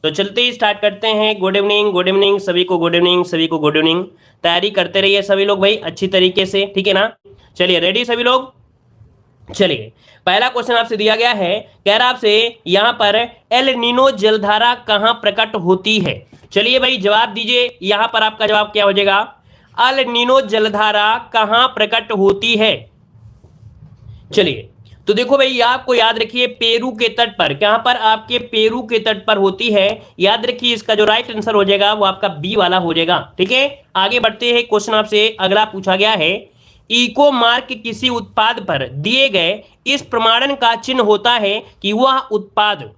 तो चलते ही स्टार्ट करते हैं। गुड इवनिंग सभी को, गुड इवनिंग सभी को, गुड इवनिंग। तैयारी करते रहिए सभी लोग भाई अच्छी तरीके से, ठीक है ना। चलिए रेडी सभी लोग। चलिए पहला क्वेश्चन आपसे दिया गया है, कह रहा आपसे यहां पर एल नीनो जलधारा कहां प्रकट होती है। चलिए भाई जवाब दीजिए, यहां पर आपका जवाब क्या हो जाएगा। एल नीनो जलधारा कहां प्रकट होती है। चलिए तो देखो भाई आपको याद रखिए पेरू के तट पर, कहां पर, आपके पेरू के तट पर होती है। याद रखिए इसका जो राइट आंसर हो जाएगा वो आपका बी वाला हो जाएगा, ठीक है। आगे बढ़ते हैं, क्वेश्चन आपसे अगला पूछा गया है, इको मार्क किसी उत्पाद पर दिए गए इस प्रमाणन का चिन्ह होता है कि वह उत्पाद,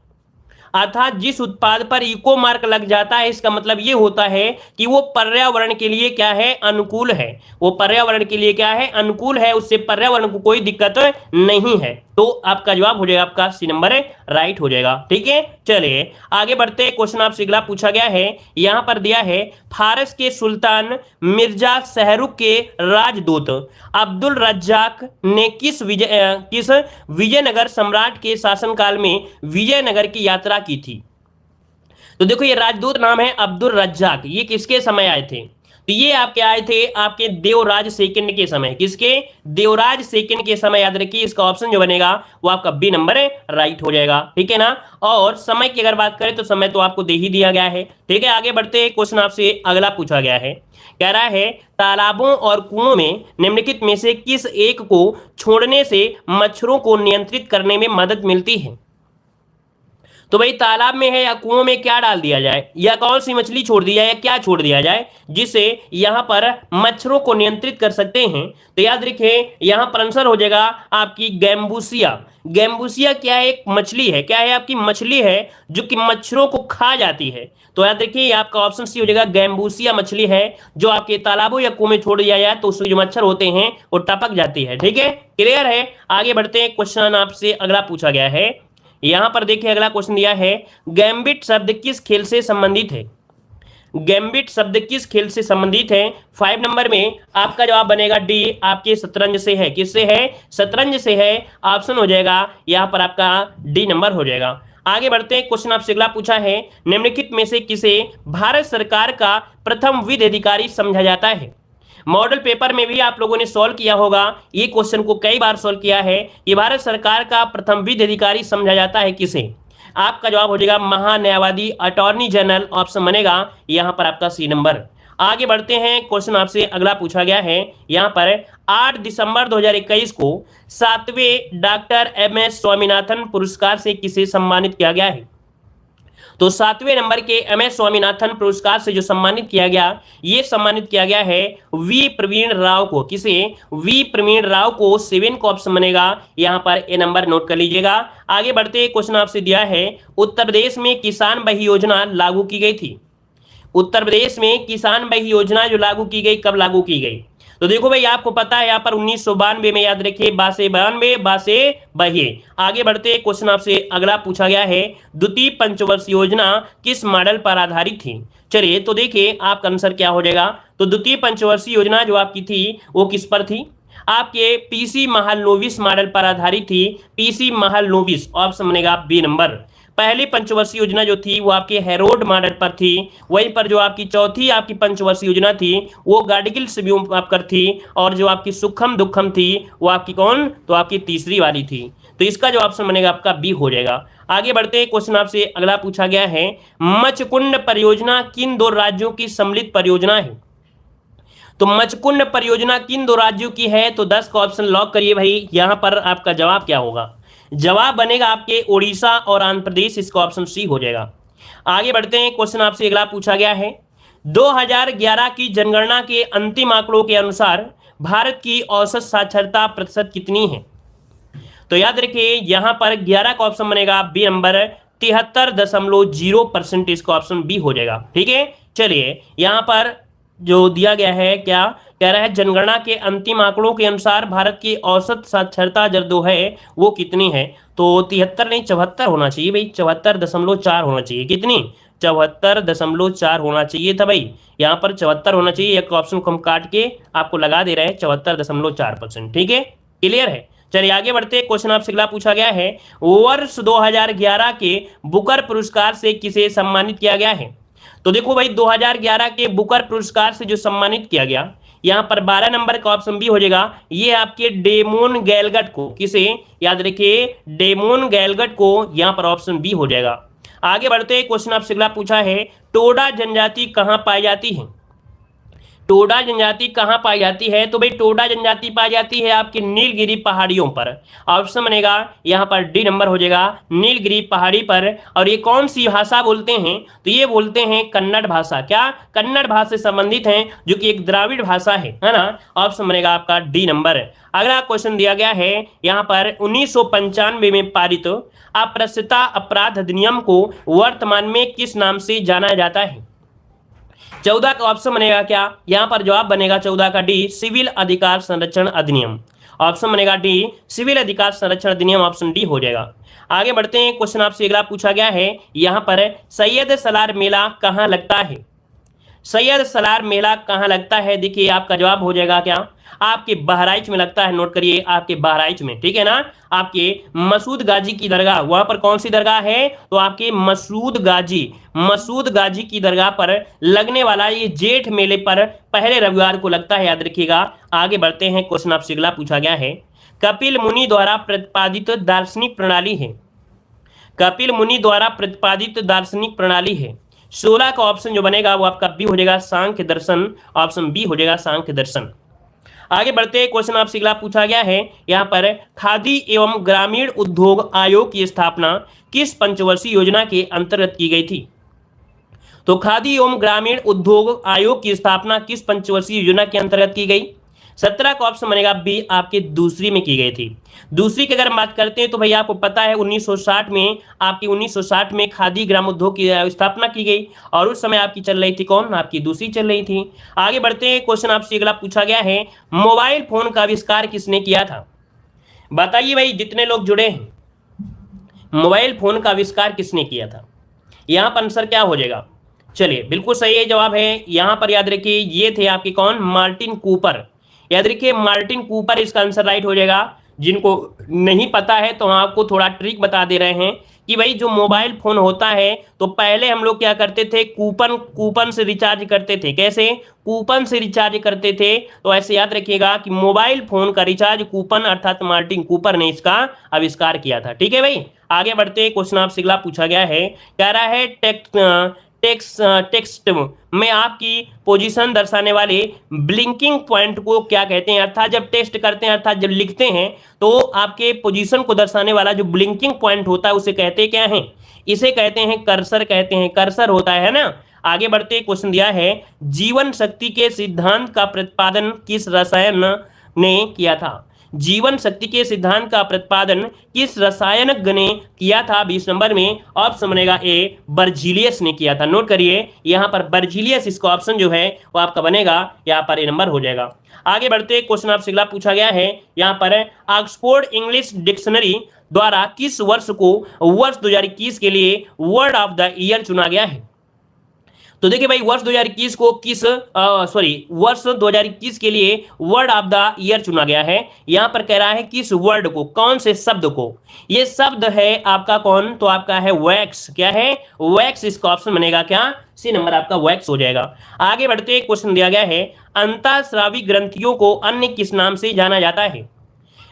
अर्थात जिस उत्पाद पर इको मार्क लग जाता है इसका मतलब ये होता है कि वो पर्यावरण के लिए क्या है, अनुकूल है। वो पर्यावरण के लिए क्या है, अनुकूल है, उससे पर्यावरण को कोई दिक्कत नहीं है। तो आपका जवाब हो जाएगा आपका सी नंबर राइट हो जाएगा, ठीक है। चलिए आगे बढ़ते हैं, क्वेश्चन आपसे अगला पूछा गया है, यहां पर दिया है फारस के सुल्तान मिर्जा शाहरुख के राजदूत अब्दुल रज्जाक ने किस विजयनगर सम्राट के शासनकाल में विजयनगर की यात्रा की थी। तो देखो ये राजदूत नाम है अब्दुल रज्जाक, ये किसके समय आए थे। तो ये आपके आए थे आपके देवराज सेकंड के समय, किसके, देवराज सेकंड के समय। याद रखिए इसका ऑप्शन जो बनेगा वो आपका बी नंबर राइट हो जाएगा, ठीक है ना। और समय की अगर बात करें तो समय तो आपको दे ही दिया गया है, ठीक है। आगे बढ़ते हैं, क्वेश्चन आपसे अगला पूछा गया है, कह रहा है तालाबों और कुओं में निम्नलिखित में से किस एक को छोड़ने से मच्छरों को नियंत्रित करने में मदद मिलती है। तो भाई तालाब में है या कुओं में क्या डाल दिया जाए, या कौन सी मछली छोड़ दी जाए, या क्या छोड़ दिया जाए जिससे यहां पर मच्छरों को नियंत्रित कर सकते हैं। तो याद रखिए यहां पर आंसर हो जाएगा आपकी गैम्बूसिया। गैम्बूसिया क्या है, एक मछली है, क्या है आपकी मछली है जो कि मच्छरों को खा जाती है। तो याद रखिए आपका ऑप्शन सी हो जाएगा, गैम्बूसिया मछली है जो आपके तालाबों या कुओं में छोड़ दिया जाए तो उसमें जो मच्छर होते हैं वो टपक जाती है, ठीक है। क्लियर है। आगे बढ़ते हैं, क्वेश्चन आपसे अगला पूछा गया है, यहां पर देखिए अगला क्वेश्चन दिया है, गैम्बिट शब्द किस खेल से संबंधित है। गैम्बिट शब्द किस खेल से संबंधित है। 5 नंबर में आपका जवाब बनेगा डी, आपके शतरंज से है। किससे है, शतरंज से है। ऑप्शन हो जाएगा यहां पर आपका डी नंबर हो जाएगा। आगे बढ़ते हैं, क्वेश्चन आपसे अगला पूछा है, निम्नलिखित में से किसे भारत सरकार का प्रथम विधि अधिकारी समझा जाता है। मॉडल पेपर में भी आप लोगों ने सॉल्व किया होगा, ये क्वेश्चन को कई बार सॉल्व किया है कि भारत सरकार का प्रथम विधि अधिकारी समझा जाता है किसे। आपका जवाब हो जाएगा महान्यायवादी, अटॉर्नी जनरल, ऑप्शन बनेगा यहां पर आपका सी नंबर। आगे बढ़ते हैं, क्वेश्चन आपसे अगला पूछा गया है, यहां पर 8 दिसंबर 2021 को 7वें डॉक्टर एम.एस. स्वामीनाथन पुरस्कार से किसे सम्मानित किया गया है। तो 7वें नंबर के एम.एस. स्वामीनाथन पुरस्कार से जो सम्मानित किया गया, ये सम्मानित किया गया है वी प्रवीण राव को। किसे, वी प्रवीण राव को। 7 का ऑप्शन बनेगा यहां पर ए नंबर, नोट कर लीजिएगा। आगे बढ़ते, क्वेश्चन आपसे दिया है, उत्तर प्रदेश में किसान बही योजना लागू की गई थी। उत्तर प्रदेश में किसान बही योजना जो लागू की गई, कब लागू की गई। तो देखो भाई आपको पता है यहाँ पर 1992 में, याद रखिए 92 बासे बहिए। आगे बढ़ते क्वेश्चन आपसे अगला पूछा गया है, द्वितीय पंचवर्षीय योजना किस मॉडल पर आधारित थी। चलिए तो देखिए आपका आंसर क्या हो जाएगा। तो द्वितीय पंचवर्षीय योजना जो आपकी थी वो किस पर थी, आपके पीसी महालनोबिस मॉडल पर आधारित थी। पीसी महालनोबिस, ऑप्शन बनेगा बी नंबर। पहली पंचवर्षीय योजना जो थी वो आपके हेरोड मॉडल पर थी। वहीं पर जो आपकी चौथी आपकी पंचवर्षीय योजना थी वो गाडगिल सिब्यूम आपकर थी। और जो आपकी सुखम दुखम थी वो आपकी कौन, तो आपकी तीसरी वाली थी। तो इसका जो ऑप्शन बनेगा आपका बी हो जाएगा। आगे बढ़ते हैं, क्वेश्चन आपसे अगला पूछा गया है, मचकुंड परियोजना किन 2 राज्यों की सम्मिलित परियोजना है। तो मचकुंड परियोजना किन 2 राज्यों की है। तो 10 का ऑप्शन लॉक करिए भाई, यहां पर आपका जवाब क्या होगा। जवाब बनेगा आपके ओडिशा और आंध्र प्रदेश, इसका ऑप्शन सी हो जाएगा। आगे बढ़ते हैं, क्वेश्चन आपसे अगला पूछा गया है, 2011 की जनगणना के अंतिम आंकड़ों के अनुसार भारत की औसत साक्षरता प्रतिशत कितनी है। तो याद रखिए यहां पर 11 का ऑप्शन बनेगा बी नंबर, 73.0%, इसका ऑप्शन बी हो जाएगा, ठीक है। चलिए यहां पर जो दिया गया है, क्या कह रहा है, जनगणना के अंतिम आंकड़ों के अनुसार भारत की औसत साक्षरता दर जो है वो कितनी है। तो 73 नहीं 74 होना चाहिए भाई, 74.4 होना चाहिए। कितनी, 74.4 होना चाहिए था भाई, यहाँ पर 74 होना चाहिए। एक ऑप्शन को हम काट के आपको लगा दे रहे हैं 74.4%, ठीक है। क्लियर है। चलिए आगे बढ़ते हैं। क्वेश्चन आपसे अगला पूछा गया है, वर्ष 2011 के बुकर पुरस्कार से किसे सम्मानित किया गया है? तो देखो भाई 2011 के बुकर पुरस्कार से जो सम्मानित किया गया, यहां पर 12 नंबर का ऑप्शन बी हो जाएगा, ये आपके डेमोन गैलगट को, किसे याद रखिए, डेमोन गैलगट को, यहां पर ऑप्शन बी हो जाएगा। आगे बढ़ते हैं। क्वेश्चन आपसे अगला पूछा है, टोडा जनजाति कहां पाई जाती है? टोडा जनजाति कहां पाई जाती है? तो भाई टोडा जनजाति पाई जाती है आपकी नीलगिरी पहाड़ियों पर। ऑप्शन बनेगा यहां पर डी नंबर हो जाएगा, नीलगिरी पहाड़ी पर। और ये कौन सी भाषा बोलते हैं? तो ये बोलते हैं कन्नड़ भाषा। क्या? कन्नड़ भाषा से संबंधित है, जो कि एक द्राविड़ भाषा है ना। ऑप्शन बनेगा आपका डी नंबर। अगला क्वेश्चन दिया गया है यहां पर, 1995 में पारित अप्रस्तुता अपराध अधिनियम को वर्तमान में किस नाम से जाना जाता है? 14 का ऑप्शन बनेगा क्या? यहां पर जवाब बनेगा 14 का डी, सिविल अधिकार संरक्षण अधिनियम। ऑप्शन बनेगा डी, सिविल अधिकार संरक्षण अधिनियम, ऑप्शन डी हो जाएगा। आगे बढ़ते हैं। क्वेश्चन आपसे अगला पूछा गया है यहां पर, सैयद सलार मेला कहां लगता है? सैयद सलार मेला कहां लगता है? देखिए आपका जवाब हो जाएगा क्या? आपके बहराइच में लगता है। नोट करिए, आपके बहराइच में, ठीक है ना। आपके मसूद गाजी की दरगाह, वहां पर कौन सी दरगाह है? तो आपके मसूद गाजी की दरगाह पर लगने वाला ये जेठ मेले पर पहले रविवार को लगता है, याद रखिएगा। आगे बढ़ते हैं। क्वेश्चन आपसे अगला पूछा गया है, कपिल मुनि द्वारा प्रतिपादित दार्शनिक प्रणाली है? कपिल मुनि द्वारा प्रतिपादित दार्शनिक प्रणाली है। 16 का ऑप्शन जो बनेगा वो आपका बी हो जाएगा, सांख्य दर्शन। ऑप्शन बी हो जाएगा सांख्य दर्शन। आगे बढ़ते हैं। क्वेश्चन आपसे अगला पूछा गया है यहां पर, खादी एवं ग्रामीण उद्योग आयोग की स्थापना किस पंचवर्षीय योजना के अंतर्गत की गई थी? तो खादी एवं ग्रामीण उद्योग आयोग की स्थापना किस पंचवर्षीय योजना के अंतर्गत की गई? 17 का ऑप्शन बनेगा बी, आपके दूसरी में की गई थी। दूसरी की अगर हम बात करते हैं तो भैया आपको पता है 1960 में, आपकी 1960 में खादी ग्राम उद्योग की स्थापना की गई, और उस समय आपकी चल रही थी कौन? आपकी दूसरी चल रही थी। आगे बढ़ते हैं। क्वेश्चन आपसे अगला पूछा गया है, मोबाइल फोन का आविष्कार किसने किया था? बताइए भाई जितने लोग जुड़े हैं, मोबाइल फोन का आविष्कार किसने किया था? यहां पर आंसर क्या हो जाएगा? चलिए बिल्कुल सही जवाब है यहां पर, याद रखिए ये थे आपके कौन? Martin Cooper. याद रखिए मार्टिन कूपर इसका आंसर राइट हो जाएगा। जिनको नहीं पता है तो हम आपको थोड़ा ट्रिक बता दे रहे हैं कि भाई जो मोबाइल फोन होता है तो पहले हम लोग क्या करते थे? कूपन से रिचार्ज करते थे। कैसे? कूपन से रिचार्ज करते थे। तो ऐसे याद रखिएगा कि मोबाइल फोन का रिचार्ज कूपन अर्थात मार्टिन कूपर ने इसका आविष्कार किया था। ठीक है भाई। आगे बढ़ते। क्वेश्चन आपसे अगला पूछा गया है, कह रहा है टेक्स्ट में आपकी पोजीशन दर्शाने वाले ब्लिंकिंग पॉइंट को क्या कहते हैं? अर्थात जब टेक्स्ट करते हैं, अर्थात जब लिखते हैं, तो आपके पोजीशन को दर्शाने वाला जो ब्लिंकिंग पॉइंट होता है उसे कहते क्या हैं? इसे कहते हैं कर्सर, कहते हैं कर्सर होता है ना। आगे बढ़ते। क्वेश्चन दिया है, जीवन शक्ति के सिद्धांत का प्रतिपादन किस रसायन ने किया था? जीवन शक्ति के सिद्धांत का प्रतिपादन किस रसायनज्ञ ने किया था? 20 नंबर में ऑप्शन बनेगा ए, बर्जीलियस ने किया था। नोट करिए यहां पर बर्जीलियस इसका ऑप्शन जो है वो आपका बनेगा, यहां पर ए नंबर हो जाएगा। आगे बढ़ते। क्वेश्चन आपसे अगला पूछा गया है यहां पर, ऑक्सफोर्ड इंग्लिश डिक्शनरी द्वारा किस वर्ष को वर्ष 2021 के लिए वर्ड ऑफ द ईयर चुना गया है? तो देखिए भाई वर्ष 2021 को वर्ष 2021 के लिए वर्ड ऑफ द ईयर चुना गया है। यहां पर कह रहा है किस वर्ड को, कौन से शब्द को? ये शब्द है आपका कौन? तो आपका है वैक्स। क्या है? वैक्स। इसका ऑप्शन बनेगा क्या? सी नंबर आपका वैक्स हो जाएगा। आगे बढ़ते। क्वेश्चन दिया गया है, अंतःस्रावी ग्रंथियों को अन्य किस नाम से जाना जाता है?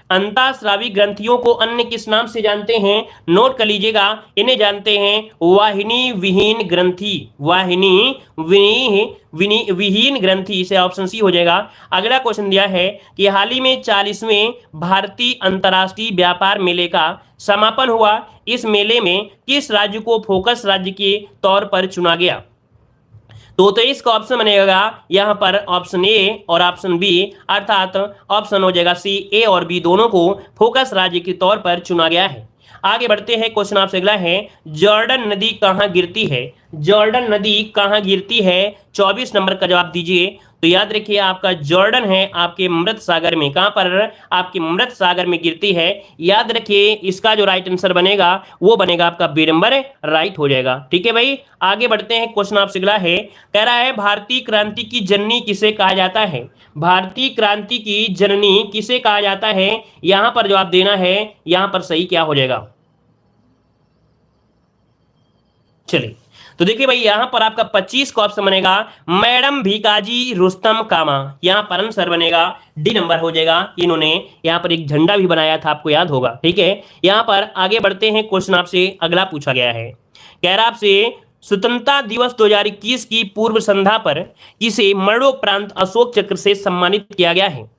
अंतःस्रावी ग्रंथियों को अन्य किस नाम से जानते हैं? नोट कर लीजिएगा, इन्हें जानते हैं वाहिनी विहीन ग्रंथि। वाहिनी विहीन ग्रंथि, से ऑप्शन सी हो जाएगा। अगला क्वेश्चन दिया है कि हाल ही में 40वें भारतीय अंतर्राष्ट्रीय व्यापार मेले का समापन हुआ। इस मेले में किस राज्य को फोकस राज्य के तौर पर चुना गया? तो इसका ऑप्शन बनेगा यहां पर ऑप्शन ए और ऑप्शन बी, अर्थात ऑप्शन हो जाएगा सी, ए और बी दोनों को फोकस राज्य के तौर पर चुना गया है। आगे बढ़ते हैं। क्वेश्चन आपसे अगला है, जॉर्डन नदी कहां गिरती है? जॉर्डन नदी कहां गिरती है? 24 नंबर का जवाब दीजिए। तो याद रखिए आपका जॉर्डन है आपके मृत सागर में, कहां पर, आपके मृत सागर में गिरती है। याद रखिए इसका जो राइट आंसर बनेगा वो बनेगा आपका बी नंबर राइट हो जाएगा। ठीक है भाई, आगे बढ़ते हैं। क्वेश्चन आपसे अगला है, कह रहा है भारतीय क्रांति की जननी किसे कहा जाता है। भारतीय क्रांति की जननी किसे कहा जाता है, यहां पर जवाब देना है। यहां पर सही क्या हो जाएगा, चलिए तो देखिए भाई यहां पर आपका 25 का ऑप्शन बनेगा मैडम भिकाजी रुस्तम कामा। यहां पर आंसर बनेगा डी नंबर हो जाएगा। इन्होंने यहां पर एक झंडा भी बनाया था, आपको याद होगा। ठीक है, यहां पर आगे बढ़ते हैं। क्वेश्चन आपसे अगला पूछा गया है, कह रहा आपसे स्वतंत्रता दिवस 2021 की पूर्व संध्या पर किसे मरणोपरांत अशोक चक्र से सम्मानित किया गया है।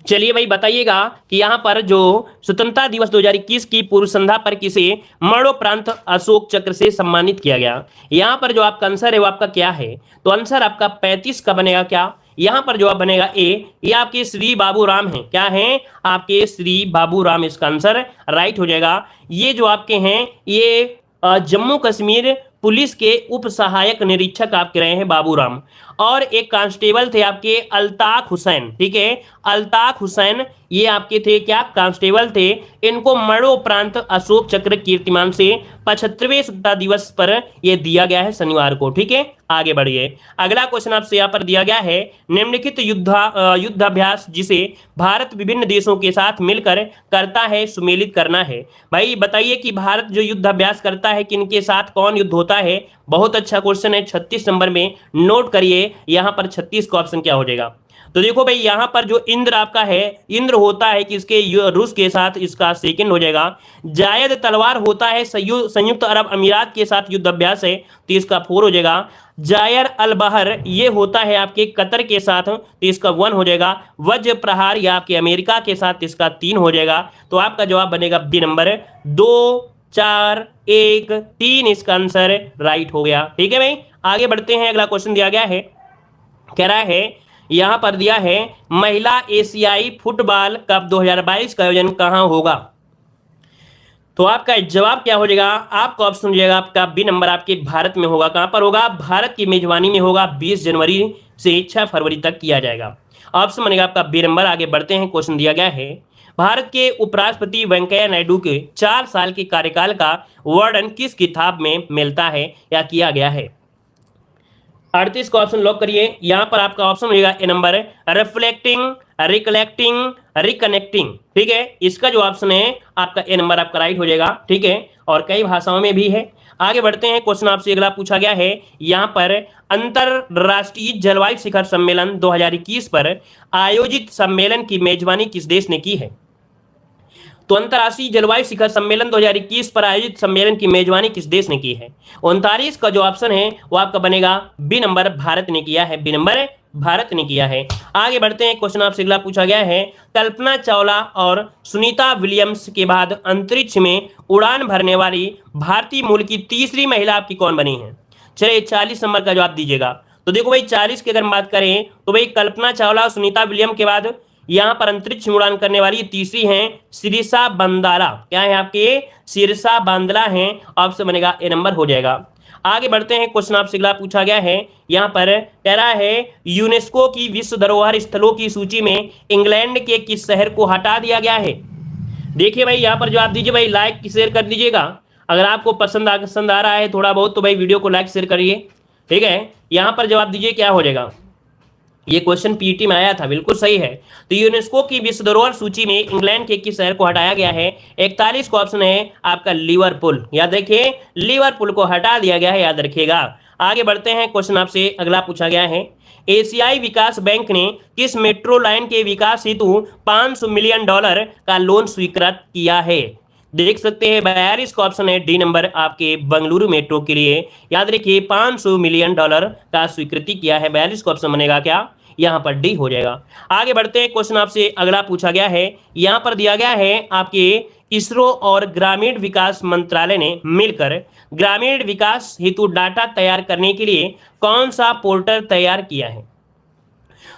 चलिए भाई बताइएगा कि यहां पर जो स्वतंत्रता दिवस 2021 की पूर्व संध्या पर किसे मरणोपरांत अशोक चक्र से सम्मानित किया गया। यहां पर जो आपका आंसर है वो आपका क्या है, तो आंसर आपका 35 का बनेगा। क्या यहां पर जवाब बनेगा ए, ये आपके श्री बाबू राम है। क्या है, आपके श्री बाबू राम इसका आंसर राइट हो जाएगा। ये जो आपके हैं ये जम्मू कश्मीर पुलिस के उप सहायक निरीक्षक आपके रहे हैं बाबूराम, और एक कांस्टेबल थे आपके अल्ताफ हुसैन। ठीक है, अल्ताफ हुसैन ये आपके थे क्या, कांस्टेबल थे। इनको मरणोपरांत अशोक चक्र कीर्तिमान से 75वें स्वतंत्रता दिवस पर यह दिया गया है शनिवार को। ठीक है, आगे बढ़िए। अगला क्वेश्चन आपसे यहाँ पर दिया गया है, निम्नलिखित युद्धाभ्यास जिसे भारत विभिन्न देशों के साथ मिलकर करता है सुमेलित करना है। भाई बताइए कि भारत जो युद्धाभ्यास करता है किनके साथ, कौन युद्ध होता है। बहुत अच्छा क्वेश्चन है, 36 नंबर में नोट करिए। यहां पर 36 का ऑप्शन क्या हो जाएगा, तो देखो भाई यहां पर जो इंद्र आपका है, इंद्र होता है किसके, रूस के साथ, इसका सेकंड हो जाएगा। जायद तलवार होता है संयुक्त अरब अमीरात के साथ युद्ध अभ्यास है, तो इसका 4 हो जाएगा। जायर अल बहर ये होता है आपके कतर के साथ, तो इसका 1 हो जाएगा। वज्र प्रहार या आपके अमेरिका के साथ, इसका 3 हो जाएगा। तो आपका जवाब बनेगा बी नंबर 2 4 1 3, इसका आंसर राइट हो गया। ठीक है भाई, आगे बढ़ते हैं। अगला क्वेश्चन दिया गया है, कह रहा है यहां पर दिया है महिला एशियाई फुटबॉल कप 2022 का आयोजन कहां होगा। तो आपका जवाब क्या हो जाएगा, आपका ऑप्शन हो जाएगा आपका बी नंबर, आपके भारत में होगा। कहां पर होगा, भारत की मेजबानी में होगा। 20 जनवरी से 6 फरवरी तक किया जाएगा। ऑप्शन बनेगा आपका बी नंबर। आगे बढ़ते हैं। क्वेश्चन दिया गया है, भारत के उपराष्ट्रपति वेंकैया नायडू के 4 साल के कार्यकाल का वर्णन किस किताब में मिलता है या किया गया है। 38 का ऑप्शन लॉक करिए। यहां पर आपका ऑप्शन मिलेगा ए नंबर, रिफ्लेक्टिंग, रिकलेक्टिंग, रिकनेक्टिंग। ठीक है, इसका जो ऑप्शन है आपका ए नंबर आपका राइट हो जाएगा। ठीक है, और कई भाषाओं में भी है। आगे बढ़ते हैं। क्वेश्चन आपसे अगला पूछा गया है, यहां पर अंतरराष्ट्रीय जलवायु शिखर सम्मेलन 2021 पर आयोजित सम्मेलन की मेजबानी किस देश ने की है। तो अंतर्राष्ट्रीय जलवायु शिखर सम्मेलन 2021 पर आयोजित सम्मेलन की मेजबानी किस देश ने की है। 39 का जो ऑप्शन है वो आपका बनेगा बी नंबर, भारत ने किया है। बी नंबर भारत ने किया है। आगे बढ़ते हैं। क्वेश्चन आपसे अगला पूछा गया है, कल्पना चावला और सुनीता विलियम्स के बाद अंतरिक्ष में उड़ान भरने वाली भारतीय मूल की तीसरी महिला आपकी कौन बनी है। चलिए 40 नंबर का जवाब दीजिएगा। तो देखो भाई 40 की अगर बात करें तो भाई कल्पना चावला और सुनीता विलियम के बाद यहां पर अंतरिक्ष में उड़ान करने वाली तीसरी हैं सिरिसा बांदला। क्या है आपके, सिरसा बांदला हैं। ऑप्शन बनेगा ए नंबर हो जाएगा। आगे बढ़ते हैं। क्वेश्चन आपसे अगला पूछा गया है, यहां पर कह रहा है यूनेस्को की विश्व धरोहर स्थलों की सूची में इंग्लैंड के किस शहर को हटा दिया गया है। देखिए भाई यहां पर जवाब दीजिए भाई, लाइक शेयर कर दीजिएगा। अगर आपको पसंद आ रहा है थोड़ा बहुत तो भाई वीडियो को लाइक शेयर करिए। ठीक है, यहां पर जवाब दीजिए क्या हो जाएगा। ये क्वेश्चन पीटी में आया था, बिल्कुल सही है। तो यूनेस्को की विश्व धरोहर सूची में इंग्लैंड के किस शहर को हटाया गया है। 41 का ऑप्शन है आपका लिवरपूल। याद रखिए लिवरपूल को हटा दिया गया है, याद रखिएगा। आगे बढ़ते हैं। क्वेश्चन आपसे अगला पूछा गया है, एशियाई विकास बैंक ने किस मेट्रो लाइन के विकास हेतु $500 मिलियन का लोन स्वीकृत किया है। देख सकते हैं 42 का ऑप्शन है डी नंबर आपके बेंगलुरु मेट्रो के लिए। याद रखिए $500 मिलियन का स्वीकृति किया है। 42 का ऑप्शन बनेगा क्या, यहां पर डी हो जाएगा। आगे बढ़ते हैं। क्वेश्चन आपसे अगला पूछा गया है, यहां पर दिया गया है आपके इसरो और ग्रामीण विकास मंत्रालय ने मिलकर ग्रामीण विकास हेतु डाटा तैयार करने के लिए कौन सा पोर्टल तैयार किया है।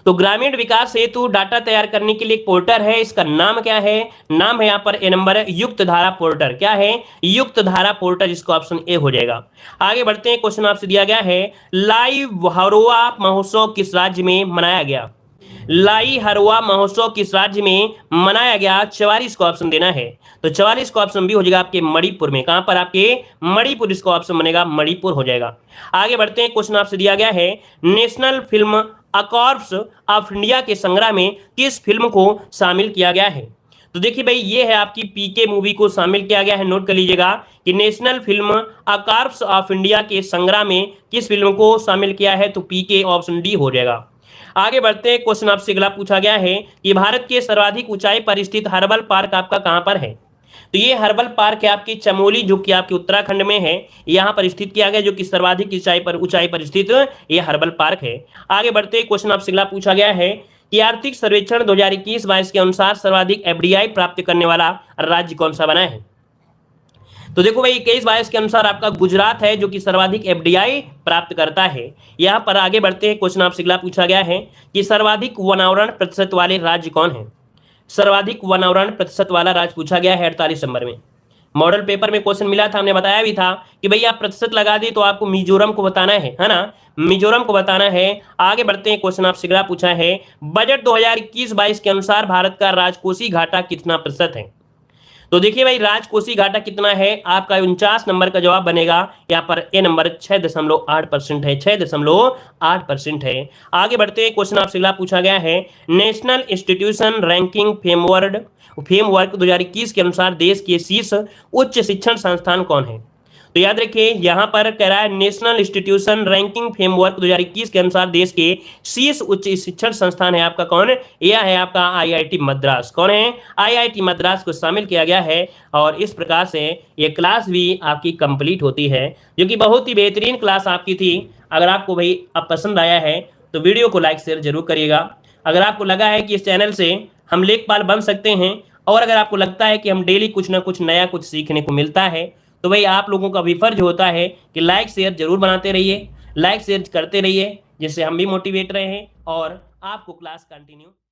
तो ग्रामीण विकास हेतु डाटा तैयार करने के लिए एक पोर्टल है, इसका नाम क्या है? नाम है यहाँ पर ए नंबर युक्त धारा पोर्टल। क्या है? युक्त धारा पोर्टल, जिसको ऑप्शन ए हो जाएगा। आगे बढ़ते हैं, क्वेश्चन आपसे दिया गया है लाई हरवा महोत्सव किस राज्य में मनाया गया? लाई हरवा महोत्सव किस राज्य में मनाया गया? 44 को ऑप्शन देना है। तो 44 को ऑप्शन भी हो जाएगा आपके मणिपुर में। कहां पर? आपके मणिपुर, इसको ऑप्शन बनेगा मणिपुर हो जाएगा। आगे बढ़ते हैं, क्वेश्चन आपसे दिया गया है नेशनल फिल्म अकॉर्प्स ऑफ इंडिया के संग्रह में किस फिल्म को शामिल किया गया है? तो देखिए भाई, ये है आपकी पीके मूवी को शामिल किया गया है। नोट कर लीजिएगा कि नेशनल फिल्म अकॉर्प्स ऑफ इंडिया के संग्रह में किस फिल्म को शामिल किया है? तो पीके ऑप्शन डी हो जाएगा। आगे बढ़ते हैं, क्वेश्चन आपसे अगला पूछा गया है कि भारत के सर्वाधिक ऊंचाई पर स्थित हर्बल पार्क आपका कहां पर है? तो ये हर्बल पार्क है आपकी चमोली, जो कि आपके उत्तराखंड में है, यहां पर स्थित किया गया, जो कि सर्वाधिक ऊंचाई पर स्थित ये हर्बल पार्क है। आगे बढ़ते हैं, क्वेश्चन आपसे अगला पूछा गया है कि आर्थिक सर्वेक्षण 2021-22 के अनुसार सर्वाधिक एफडीआई प्राप्त करने वाला राज्य कौन सा बना है? तो देखो भाई, 21-22 के अनुसार आपका गुजरात है, जो कि सर्वाधिक एफडीआई प्राप्त करता है। यहां पर आगे बढ़ते हैं, क्वेश्चन आपसे अगला पूछा गया है कि सर्वाधिक वनावरण प्रतिशत वाले राज्य कौन है? सर्वाधिक वनावरण प्रतिशत वाला राज्य पूछा गया है 48 नंबर में। मॉडल पेपर में क्वेश्चन मिला था, हमने बताया भी था कि भाई आप प्रतिशत लगा दी तो आपको मिजोरम को बताना है ना? मिजोरम को बताना है। आगे बढ़ते हैं, क्वेश्चन आपसे अगला पूछा है बजट 2021-22 के अनुसार भारत का राजकोषीय घाटा कितना प्रतिशत है? तो देखिए भाई, राजकोषीय घाटा कितना है? आपका 49 नंबर का जवाब बनेगा यहाँ पर ए नंबर 6.8% है। 6.8% है। आगे बढ़ते हैं, क्वेश्चन आपसे अगला पूछा गया है नेशनल इंस्टीट्यूशन रैंकिंग फ्रेमवर्क 2021 के अनुसार देश के शीर्ष उच्च शिक्षण संस्थान कौन है? तो याद रखिए, यहां पर कह रहा है नेशनल इंस्टीट्यूशन रैंकिंग फ्रेमवर्क 2021 के अनुसार देश के शीर्ष उच्च शिक्षण संस्थान है आपका कौन? यह है आपका आईआईटी मद्रास। कौन है? आईआईटी मद्रास को शामिल किया गया है। और इस प्रकार से ये क्लास भी आपकी कंप्लीट होती है, जो कि बहुत ही बेहतरीन क्लास आपकी थी। अगर आपको भाई अब पसंद आया है तो वीडियो को लाइक शेयर जरूर करिएगा। अगर आपको लगा है कि इस चैनल से हम लेखपाल बन सकते हैं, और अगर आपको लगता है कि हम डेली कुछ ना कुछ नया कुछ सीखने को मिलता है, तो भाई आप लोगों का भी फर्ज होता है कि लाइक शेयर जरूर बनाते रहिए, लाइक शेयर करते रहिए, जिससे हम भी मोटिवेट रहे और आपको क्लास कंटिन्यू